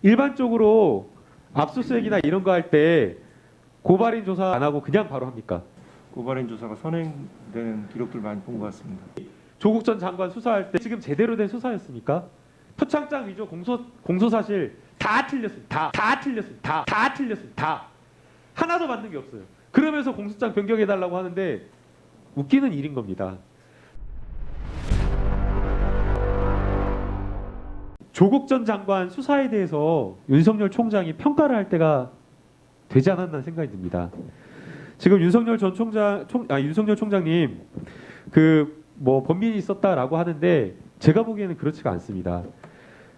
일반적으로 압수수색이나 이런 거 할 때 고발인 조사 안 하고 그냥 바로 합니까? 고발인 조사가 선행되는 기록들 많이 본 것 같습니다. 조국 전 장관 수사할 때 지금 제대로 된 수사였습니까? 표창장 위조 공소 사실 다 틀렸습니다. 다 틀렸습니다. 다 틀렸습니다. 하나도 맞는 게 없어요. 그러면서 공소장 변경해 달라고 하는데 웃기는 일인 겁니다. 조국 전 장관 수사에 대해서 윤석열 총장이 평가를 할 때가 되지 않았나 생각이 듭니다. 지금 윤석열 총장님 범인이 있었다라고 하는데 제가 보기에는 그렇지가 않습니다.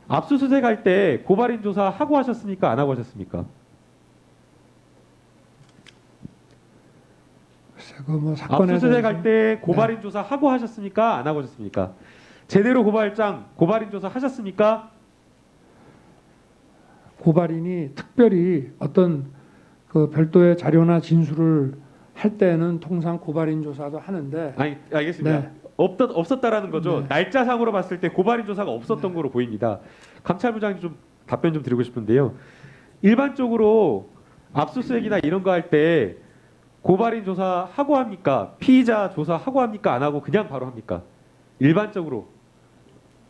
압수수색할 때 고발인 조사 하고 하셨습니까? 안 하고 하셨습니까? 압수수색할 때 고발인 조사 하고 하셨습니까? 안 하고 하셨습니까? 제대로 고발인 조사 하셨습니까? 고발인이 특별히 어떤 그 별도의 자료나 진술을 할 때는 통상 고발인 조사도 하는데. 아니, 알겠습니다. 네. 없었다라는 거죠. 네. 날짜상으로 봤을 때 고발인 조사가 없었던 거로 보입니다. 감찰부장님 좀 답변 좀 드리고 싶은데요. 일반적으로 압수수색이나 이런 거 할 때 고발인 조사 하고 합니까? 피의자 조사 하고 합니까? 안 하고 그냥 바로 합니까? 일반적으로.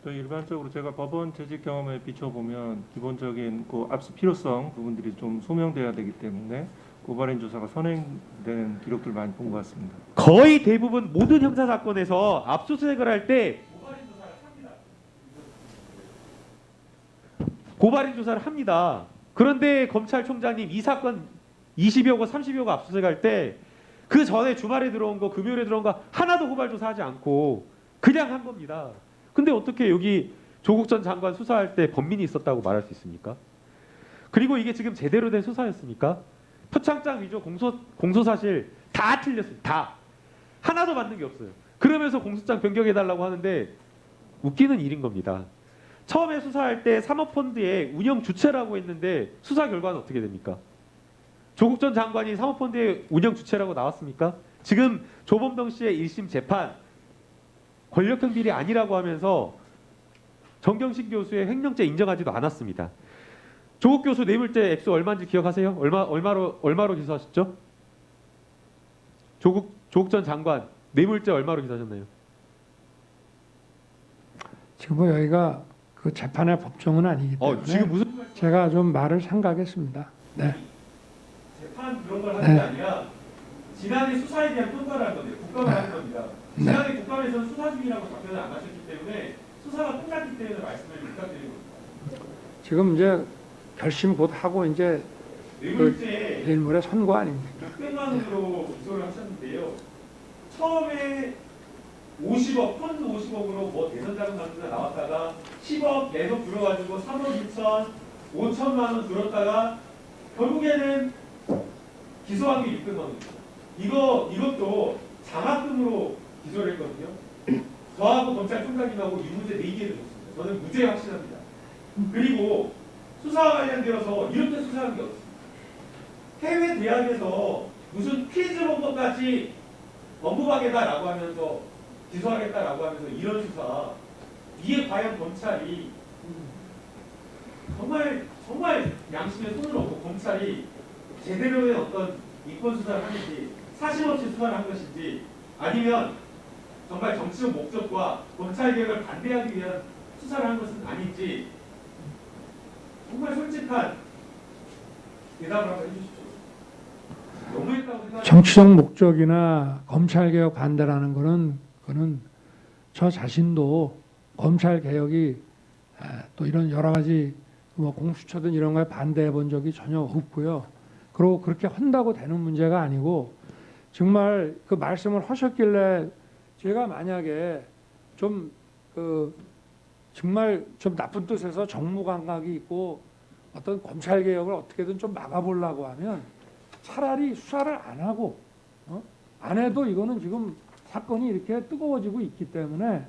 일반적으로 제가 법원 재직 경험에 비춰보면 기본적인 그 압수 필요성 부분들이 좀 소명돼야 되기 때문에 고발인 조사가 선행되는 기록들 많이 본 것 같습니다. 거의 대부분 모든 형사 사건에서 압수수색을 할 때 고발인 조사를 합니다. 그런데 검찰총장님 이 사건 20여 거 30여 거 압수수색할 때 그 전에 주말에 들어온 거 금요일에 들어온 거 하나도 고발 조사하지 않고 그냥 한 겁니다. 근데 어떻게 여기 조국 전 장관 수사할 때 범인이 있었다고 말할 수 있습니까? 그리고 이게 지금 제대로 된 수사였습니까? 표창장 위조 공소 사실 다 틀렸습니다. 다. 하나도 맞는 게 없어요. 그러면서 공소장 변경해 달라고 하는데 웃기는 일인 겁니다. 처음에 수사할 때 사모펀드의 운영 주체라고 했는데 수사 결과는 어떻게 됩니까? 조국 전 장관이 사모펀드의 운영 주체라고 나왔습니까? 지금 조범동 씨의 1심 재판 권력형 비리 아니라고 하면서 정경심 교수의 횡령죄 인정하지도 않았습니다. 조국 교수 뇌물죄 액수 얼마인지 기억하세요? 얼마로 기소하셨죠? 조국 전 장관 뇌물죄 얼마로 기소하셨나요? 지금 뭐 여기가 그 재판의 법정은 아니기 때문에 지금 무슨 제가 좀 말을 삼가겠습니다. 네. 재판 그런 걸 하는 게 아니라 지난해 수사에 대한 평가를 한 건데요. 국감을 하는 겁니다. 지난해 국감에서는 수사 중이라고 답변을 안 하셨기 때문에 수사가 끝났기 때문에 말씀을 부탁드리고 있습니다. 지금 이제 결심 곧 하고 이제 뇌물죄 내일 모레 선고 아닙니까? 600만 원으로 기소를 하셨는데요. 처음에 50억, 펀드 50억으로 뭐 대선 자금 만드나 나왔다가 10억 계속 들어가지고 3억 2천, 5천만 원 들었다가 결국에는 기소한 게 600만 원입니다. 이것도 장학금으로 기소를 했거든요. 저하고 검찰총장님하고 이 문제 4개를 줬습니다. 저는 무죄 확신합니다. 그리고 수사와 관련되어서 이렇게 수사한 게 없습니다. 해외 대학에서 무슨 퀴즈 본 것까지 법무방해다라고 하면서 기소하겠다라고 하면서 이런 수사, 이게 과연 검찰이 정말 양심에 손을 얹고 검찰이 제대로의 어떤 인권 수사를 하는지 사심 없이 수사를 한 것인지 아니면 정말 정치적 목적과 검찰 개혁을 반대하기 위한 수사를 한 것은 아닌지 정말 솔직한 대답을 한번 해주십시오. 너무했다고 생각합니다. 정치적 목적이나 검찰 개혁 반대라는 그거는 저 자신도 검찰 개혁이 또 이런 여러 가지 뭐 공수처든 이런 거에 반대해 본 적이 전혀 없고요. 그리고 그렇게 한다고 되는 문제가 아니고 정말 그 말씀을 하셨길래 제가 만약에 좀 정말 좀 나쁜 뜻에서 정무 감각이 있고 어떤 검찰 개혁을 어떻게든 좀 막아보려고 하면 차라리 수사를 안 하고 안 해도 이거는 지금 사건이 이렇게 뜨거워지고 있기 때문에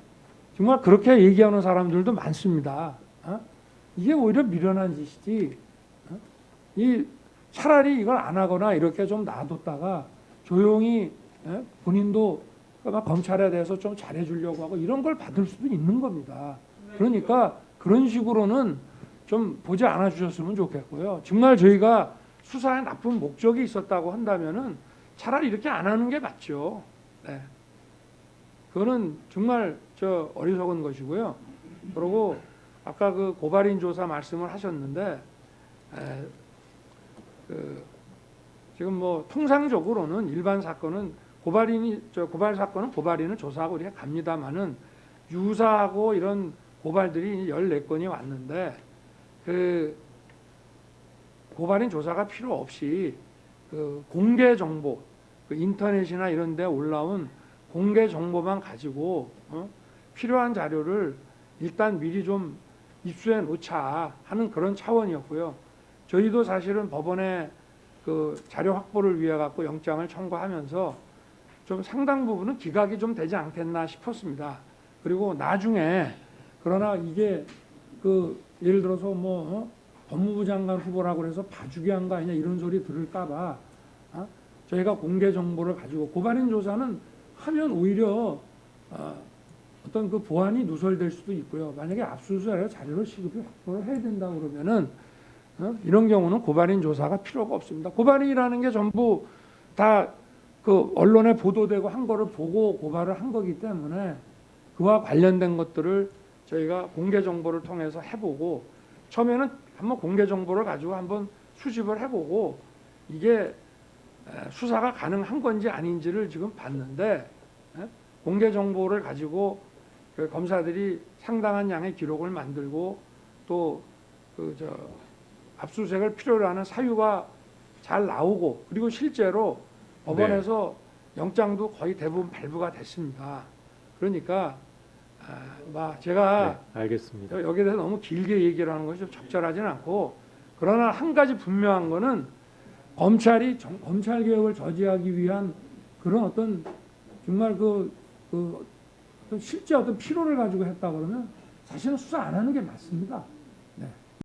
정말 그렇게 얘기하는 사람들도 많습니다. 이게 오히려 미련한 짓이지. 이 차라리 이걸 안 하거나 이렇게 좀 놔뒀다가 조용히 본인도 검찰에 대해서 좀 잘해주려고 하고 이런 걸 받을 수도 있는 겁니다. 그러니까 그런 식으로는 좀 보지 않아 주셨으면 좋겠고요. 정말 저희가 수사에 나쁜 목적이 있었다고 한다면은 차라리 이렇게 안 하는 게 맞죠. 네. 그거는 정말 저 어리석은 것이고요. 그리고 아까 그 고발인 조사 말씀을 하셨는데 지금 뭐 통상적으로는 일반 사건은 고발 사건은 고발인을 조사하고 이렇게 갑니다만은 유사하고 이런 고발들이 14건이 왔는데 그 고발인 조사가 필요 없이 그 공개 정보, 그 인터넷이나 이런 데 올라온 공개 정보만 가지고 필요한 자료를 일단 미리 좀 입수해 놓자 하는 그런 차원이었고요. 저희도 사실은 법원에 그 자료 확보를 위해 갖고 영장을 청구하면서 좀 상당 부분은 기각이 좀 되지 않겠나 싶었습니다. 그리고 나중에 그러나 이게 그 예를 들어서 뭐 법무부 장관 후보라고 해서 봐주기 한 거 아니냐 이런 소리 들을까봐 저희가 공개 정보를 가지고 고발인 조사는 하면 오히려 어떤 그 보안이 누설될 수도 있고요. 만약에 압수수색에 자료를 시급히 확보를 해야 된다 그러면은 이런 경우는 고발인 조사가 필요가 없습니다. 고발인이라는 게 전부 다 그 언론에 보도되고 한 거를 보고 고발을 한 거기 때문에 그와 관련된 것들을 저희가 공개 정보를 통해서 해보고 처음에는 한번 공개 정보를 가지고 한번 수집을 해보고 이게 수사가 가능한 건지 아닌지를 지금 봤는데 공개 정보를 가지고 그 검사들이 상당한 양의 기록을 만들고 또 그 압수수색을 필요로 하는 사유가 잘 나오고 그리고 실제로 법원에서 영장도 거의 대부분 발부가 됐습니다. 그러니까 제가 네, 알겠습니다. 여기에 대해서 너무 길게 얘기를 하는 것이 좀 적절하지는 않고 그러나 한 가지 분명한 거는 검찰이 검찰 개혁을 저지하기 위한 그런 어떤 정말 어떤 실제 어떤 필요를 가지고 했다 그러면 사실은 수사 안 하는 게 맞습니다.